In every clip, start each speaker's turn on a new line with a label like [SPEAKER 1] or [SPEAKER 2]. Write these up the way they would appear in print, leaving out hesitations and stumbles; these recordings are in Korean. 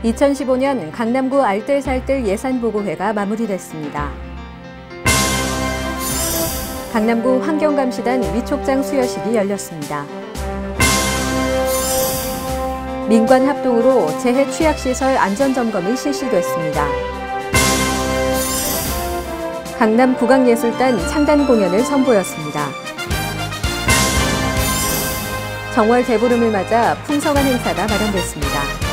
[SPEAKER 1] 2015년 강남구 알뜰살뜰 예산보고회가 마무리됐습니다. 강남구 환경감시단 위촉장 수여식이 열렸습니다. 민관 합동으로 재해 취약시설 안전점검이 실시됐습니다. 강남 국악예술단 창단 공연을 선보였습니다. 정월 대보름을 맞아 풍성한 행사가 마련됐습니다.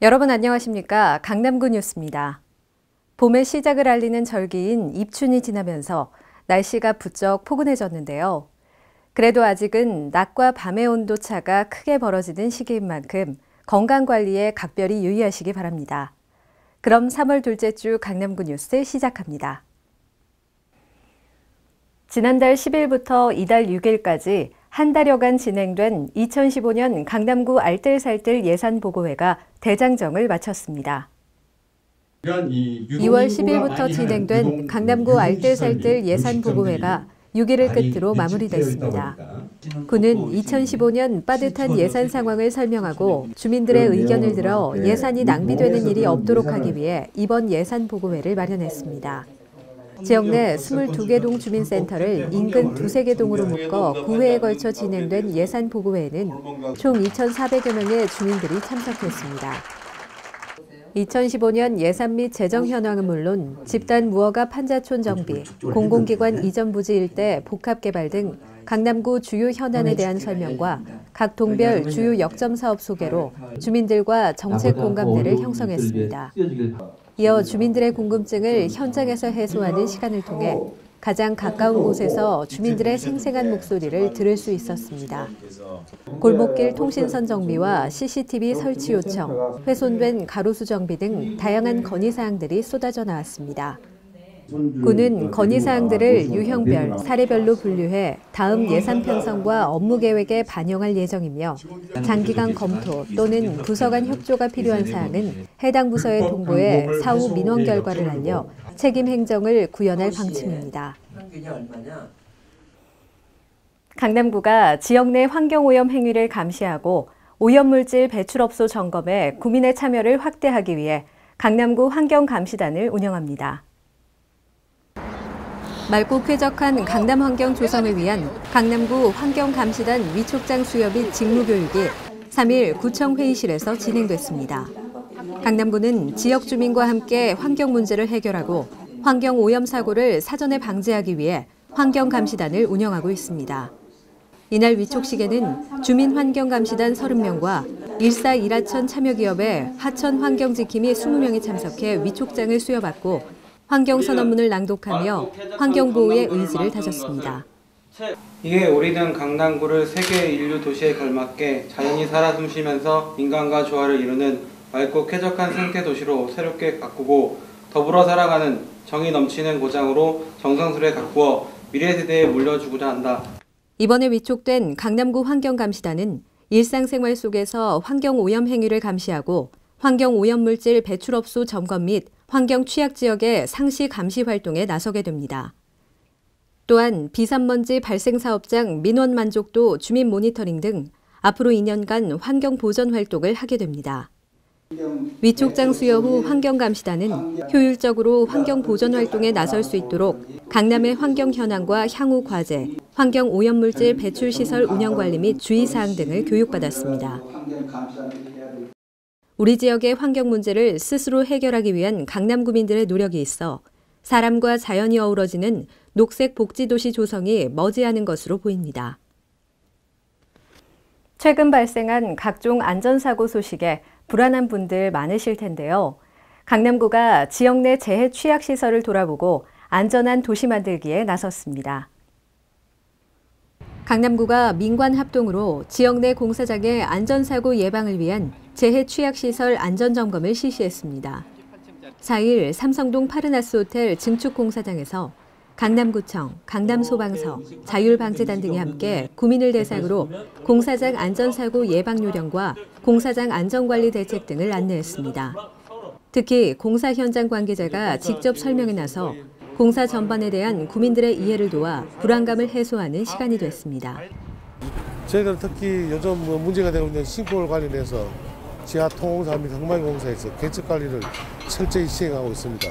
[SPEAKER 1] 여러분 안녕하십니까? 강남구 뉴스입니다. 봄의 시작을 알리는 절기인 입춘이 지나면서 날씨가 부쩍 포근해졌는데요. 그래도 아직은 낮과 밤의 온도차가 크게 벌어지는 시기인 만큼 건강관리에 각별히 유의하시기 바랍니다. 그럼 3월 둘째 주 강남구 뉴스 시작합니다. 지난달 10일부터 이달 6일까지 한 달여간 진행된 2015년 강남구 알뜰살뜰 예산보고회가 대장정을 마쳤습니다. 2월 10일부터 진행된 강남구 알뜰살뜰 예산보고회가 6일을 끝으로 마무리됐습니다. 구는 2015년 빠듯한 예산 상황을 설명하고 주민들의 의견을 들어 예산이 낭비되는 일이 없도록 하기 위해 이번 예산보고회를 마련했습니다. 지역 내 22개 동 주민센터를 인근 2-3개 동으로 묶어 9회에 걸쳐 진행된 예산보고회에는 총 2,400여 명의 주민들이 참석했습니다. 2015년 예산 및 재정 현황은 물론 집단 무허가 판자촌 정비, 공공기관 이전 부지 일대 복합개발 등 강남구 주요 현안에 대한 설명과 각 동별 주요 역점 사업 소개로 주민들과 정책 공감대를 형성했습니다. 이어 주민들의 궁금증을 현장에서 해소하는 시간을 통해 가장 가까운 곳에서 주민들의 생생한 목소리를 들을 수 있었습니다. 골목길 통신선 정비와 CCTV 설치 요청, 훼손된 가로수 정비 등 다양한 건의사항들이 쏟아져 나왔습니다. 구는 건의사항들을 유형별, 사례별로 분류해 다음 예산 편성과 업무 계획에 반영할 예정이며 장기간 검토 또는 부서 간 협조가 필요한 사항은 해당 부서에 통보해 사후 민원 결과를 알려 책임 행정을 구현할 방침입니다. 강남구가 지역 내 환경오염 행위를 감시하고 오염물질 배출업소 점검에 구민의 참여를 확대하기 위해 강남구 환경감시단을 운영합니다. 맑고 쾌적한 강남 환경 조성을 위한 강남구 환경감시단 위촉장 수여 및 직무교육이 3일 구청 회의실에서 진행됐습니다. 강남구는 지역 주민과 함께 환경 문제를 해결하고 환경 오염 사고를 사전에 방지하기 위해 환경감시단을 운영하고 있습니다. 이날 위촉식에는 주민환경감시단 30명과 일사 일하천 참여기업의 하천 환경지킴이 20명이 참석해 위촉장을 수여받고 환경선언문을 낭독하며 환경보호의 의지를 다졌습니다.
[SPEAKER 2] 이에 우리는 강남구를 세계 인류 도시에 걸맞게 자연이 살아 숨쉬면서 인간과 조화를 이루는 맑고 쾌적한 생태 도시로 새롭게 가꾸고 더불어 살아가는 정이 넘치는 고장으로 정성스레 가꾸어 미래 세대에 물려주고자 한다.
[SPEAKER 1] 이번에 위촉된 강남구 환경감시단은 일상생활 속에서 환경오염 행위를 감시하고 환경오염물질 배출업소 점검 및 환경 취약 지역의 상시 감시 활동에 나서게 됩니다. 또한 비산먼지 발생 사업장 민원 만족도 주민 모니터링 등 앞으로 2년간 환경 보전 활동을 하게 됩니다. 위촉장 수여 후 환경감시단은 효율적으로 환경 보전 활동에 나설 수 있도록 강남의 환경 현황과 향후 과제, 환경 오염물질 배출 시설 운영 관리 및 주의사항 등을 교육받았습니다. 우리 지역의 환경 문제를 스스로 해결하기 위한 강남구민들의 노력이 있어 사람과 자연이 어우러지는 녹색 복지도시 조성이 머지않은 것으로 보입니다. 최근 발생한 각종 안전사고 소식에 불안한 분들 많으실 텐데요. 강남구가 지역 내 재해 취약시설을 돌아보고 안전한 도시 만들기에 나섰습니다. 강남구가 민관 합동으로 지역 내 공사장의 안전사고 예방을 위한 재해 취약시설 안전점검을 실시했습니다. 4일 삼성동 파르나스 호텔 증축 공사장에서 강남구청, 강남소방서, 자율방재단 등이 함께 구민을 대상으로 공사장 안전사고 예방 요령과 공사장 안전관리 대책 등을 안내했습니다. 특히 공사 현장 관계자가 직접 설명에 나서 공사 전반에 대한 구민들의 이해를 도와 불안감을 해소하는 시간이 됐습니다.
[SPEAKER 3] 저희들은 특히 요즘 문제가 되고 있는 싱크홀 관련해서 지하 통공사 및 엉망공사에서 개척 관리를 철저히 시행하고 있습니다.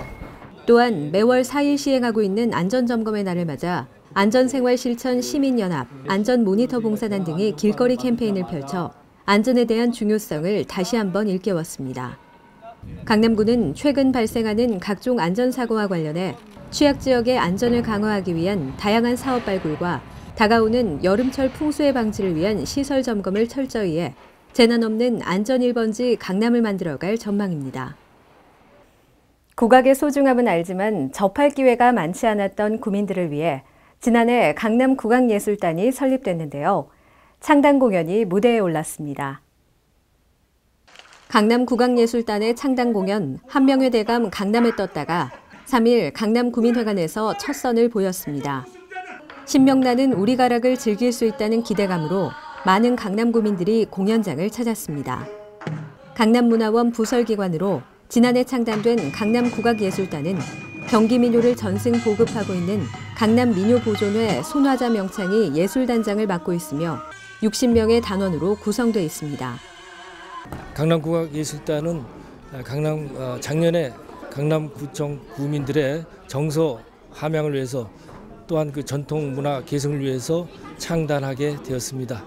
[SPEAKER 1] 또한 매월 4일 시행하고 있는 안전점검의 날을 맞아 안전생활실천 시민연합, 안전모니터봉사단 등이 길거리 캠페인을 펼쳐 안전에 대한 중요성을 다시 한번 일깨웠습니다. 강남구는 최근 발생하는 각종 안전사고와 관련해 취약지역의 안전을 강화하기 위한 다양한 사업 발굴과 다가오는 여름철 풍수해 방지를 위한 시설 점검을 철저히 해 재난 없는 안전 1번지 강남을 만들어갈 전망입니다. 국악의 소중함은 알지만 접할 기회가 많지 않았던 구민들을 위해 지난해 강남 국악예술단이 설립됐는데요. 창단 공연이 무대에 올랐습니다. 강남 국악예술단의 창단 공연 한명회 대감 강남에 떴다가 3일 강남구민회관에서 첫 선을 보였습니다. 신명나는 우리 가락을 즐길 수 있다는 기대감으로 많은 강남구민들이 공연장을 찾았습니다. 강남문화원 부설기관으로 지난해 창단된 강남국악예술단은 경기민요를 전승 보급하고 있는 강남민요보존회 손화자 명창이 예술단장을 맡고 있으며 60명의 단원으로 구성되어 있습니다.
[SPEAKER 4] 강남국악예술단은 작년에 강남구청 구민들의 정서 함양을 위해서 또한 그 전통문화 계승을 위해서 창단하게 되었습니다.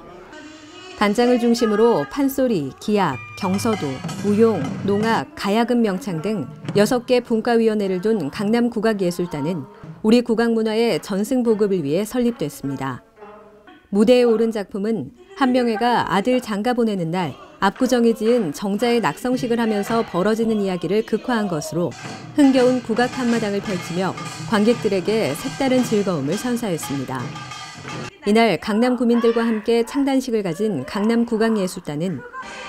[SPEAKER 1] 단장을 중심으로 판소리, 기악, 경서도, 무용, 농악, 가야금 명창 등 6개 분과위원회를 둔 강남국악예술단은 우리 국악문화의 전승 보급을 위해 설립됐습니다. 무대에 오른 작품은 한명회가 아들 장가 보내는 날 압구정에 지은 정자의 낙성식을 하면서 벌어지는 이야기를 극화한 것으로 흥겨운 국악 한마당을 펼치며 관객들에게 색다른 즐거움을 선사했습니다. 이날 강남 구민들과 함께 창단식을 가진 강남국악예술단은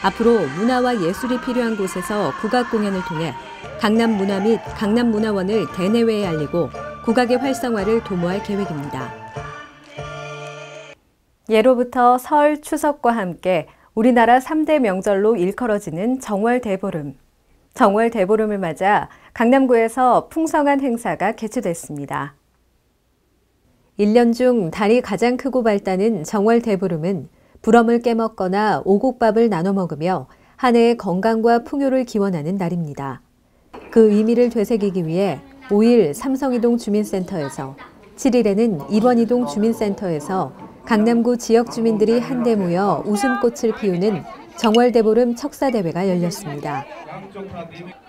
[SPEAKER 1] 앞으로 문화와 예술이 필요한 곳에서 국악 공연을 통해 강남 문화 및 강남문화원을 대내외에 알리고 국악의 활성화를 도모할 계획입니다. 예로부터 설, 추석과 함께 우리나라 3대 명절로 일컬어지는 정월대보름. 정월대보름을 맞아 강남구에서 풍성한 행사가 개최됐습니다. 1년 중 달이 가장 크고 밝다는 정월대보름은 불엄을 깨먹거나 오곡밥을 나눠 먹으며 한 해의 건강과 풍요를 기원하는 날입니다. 그 의미를 되새기기 위해 5일 삼성이동 주민센터에서 7일에는 이번이동 주민센터에서 강남구 지역 주민들이 한데 모여 웃음꽃을 피우는 정월대보름 척사대회가 열렸습니다.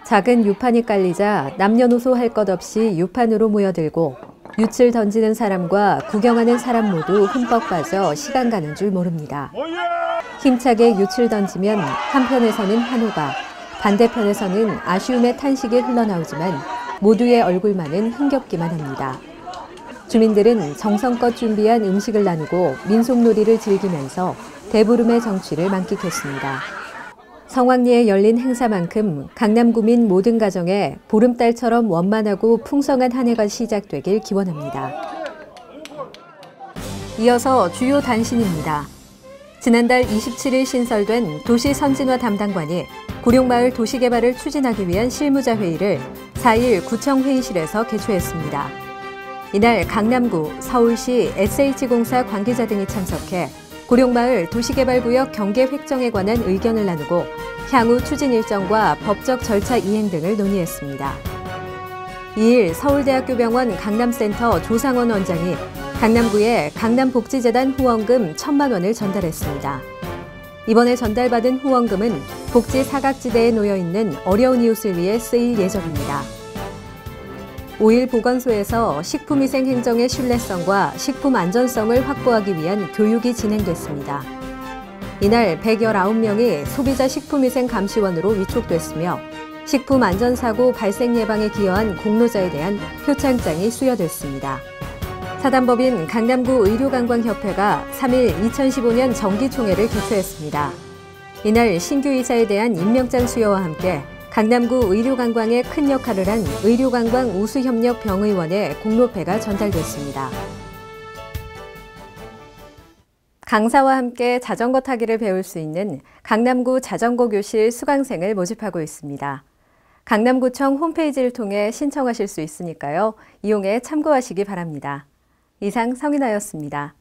[SPEAKER 1] 작은 유판이 깔리자 남녀노소 할 것 없이 유판으로 모여들고 윷을 던지는 사람과 구경하는 사람 모두 흠뻑 빠져 시간 가는 줄 모릅니다. 힘차게 윷을 던지면 한편에서는 환호가, 반대편에서는 아쉬움의 탄식이 흘러나오지만 모두의 얼굴만은 흥겹기만 합니다. 주민들은 정성껏 준비한 음식을 나누고 민속놀이를 즐기면서 대보름의 정취를 만끽했습니다. 성황리에 열린 행사만큼 강남구민 모든 가정에 보름달처럼 원만하고 풍성한 한 해가 시작되길 기원합니다. 이어서 주요 단신입니다. 지난달 27일 신설된 도시선진화 담당관이 구룡마을 도시개발을 추진하기 위한 실무자 회의를 4일 구청 회의실에서 개최했습니다. 이날 강남구, 서울시, SH공사 관계자 등이 참석해 구룡마을 도시개발구역 경계 획정에 관한 의견을 나누고 향후 추진 일정과 법적 절차 이행 등을 논의했습니다. 2일 서울대학교 병원 강남센터 조상원 원장이 강남구에 강남복지재단 후원금 1,000만 원을 전달했습니다. 이번에 전달받은 후원금은 복지 사각지대에 놓여 있는 어려운 이웃을 위해 쓰일 예정입니다. 5일 보건소에서 식품위생 행정의 신뢰성과 식품 안전성을 확보하기 위한 교육이 진행됐습니다. 이날 119명이 소비자 식품위생 감시원으로 위촉됐으며 식품 안전사고 발생 예방에 기여한 공로자에 대한 표창장이 수여됐습니다. 사단법인 강남구 의료관광협회가 3일 2015년 정기총회를 개최했습니다. 이날 신규 이사에 대한 임명장 수여와 함께 강남구 의료관광에 큰 역할을 한 의료관광 우수협력 병의원의 공로패가 전달됐습니다. 강사와 함께 자전거 타기를 배울 수 있는 강남구 자전거 교실 수강생을 모집하고 있습니다. 강남구청 홈페이지를 통해 신청하실 수 있으니까요. 이용해 참고하시기 바랍니다. 이상 성인아였습니다.